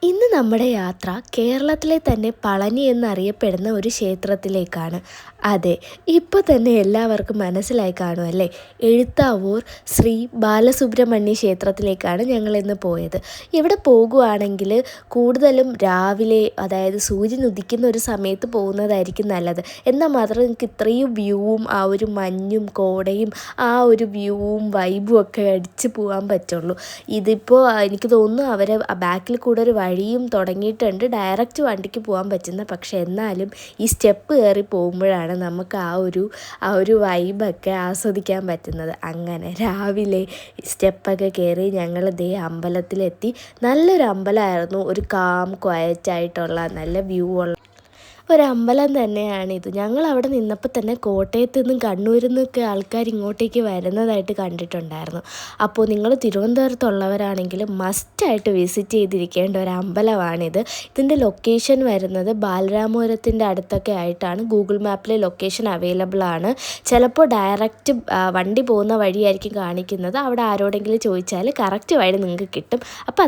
ഇന്ന് നമ്മുടെ യാത്ര കേരളത്തിലെ തന്നെ പളനി എന്നറിയപ്പെടുന്ന ഒരു ക്ഷേത്രത്തിലേക്കാണ്. അതെ, ഇപ്പോൾ തന്നെ എല്ലാവർക്കും മനസ്സിലായി കാണുമല്ലേ? എഴുത്താവൂർ ശ്രീ ബാലസുബ്രഹ്മണ്യ ക്ഷേത്രത്തിലേക്കാണ് ഞങ്ങളിന്ന് പോയത്. ഇവിടെ പോകുവാണെങ്കിൽ കൂടുതലും രാവിലെ, അതായത് സൂര്യൻ ഉദിക്കുന്ന ഒരു സമയത്ത് പോകുന്നതായിരിക്കും നല്ലത്. എന്നാൽ മാത്രം നിങ്ങൾക്ക് ഇത്രയും വ്യൂവും ആ ഒരു മഞ്ഞും കോടയും ആ ഒരു വ്യൂവും വൈബും ഒക്കെ അടിച്ച് പോകാൻ പറ്റുള്ളൂ. ഇതിപ്പോൾ എനിക്ക് തോന്നുന്നു അവർ ബാക്കിൽ കൂടെ ഒരു വഴിയും തുടങ്ങിയിട്ടുണ്ട്, ഡയറക്റ്റ് വണ്ടിക്ക് പോകാൻ പറ്റുന്ന. പക്ഷേ എന്നാലും ഈ സ്റ്റെപ്പ് കയറി പോകുമ്പോഴാണ് നമുക്ക് ആ ഒരു വൈബൊക്കെ ആസ്വദിക്കാൻ പറ്റുന്നത്. അങ്ങനെ രാവിലെ സ്റ്റെപ്പൊക്കെ കയറി ഞങ്ങൾ ദേ അമ്പലത്തിലെത്തി. നല്ലൊരു അമ്പലമായിരുന്നു, ഒരു കാം ക്വയറ്റായിട്ടുള്ള നല്ല വ്യൂ ഉള്ള ഒരമ്പലം തന്നെയാണിത്. ഞങ്ങളവിടെ നിന്നപ്പോൾ തന്നെ കോട്ടയത്തു നിന്നും കണ്ണൂരിൽ നിന്നൊക്കെ ആൾക്കാർ ഇങ്ങോട്ടേക്ക് വരുന്നതായിട്ട് കണ്ടിട്ടുണ്ടായിരുന്നു. അപ്പോൾ നിങ്ങൾ തിരുവനന്തപുരത്തുള്ളവരാണെങ്കിൽ മസ്റ്റായിട്ട് വിസിറ്റ് ചെയ്തിരിക്കേണ്ട ഒരു അമ്പലമാണിത്. ഇതിൻ്റെ ലൊക്കേഷൻ വരുന്നത് ബാലരാമപുരത്തിൻ്റെ അടുത്തൊക്കെ ആയിട്ടാണ്. ഗൂഗിൾ മാപ്പിൽ ലൊക്കേഷൻ അവൈലബിൾ ആണ്. ചിലപ്പോൾ ഡയറക്റ്റ് വണ്ടി പോകുന്ന വഴിയായിരിക്കും കാണിക്കുന്നത്. അവിടെ ആരോടെങ്കിലും ചോദിച്ചാൽ കറക്റ്റ് വഴി നിങ്ങൾക്ക് കിട്ടും. അപ്പോൾ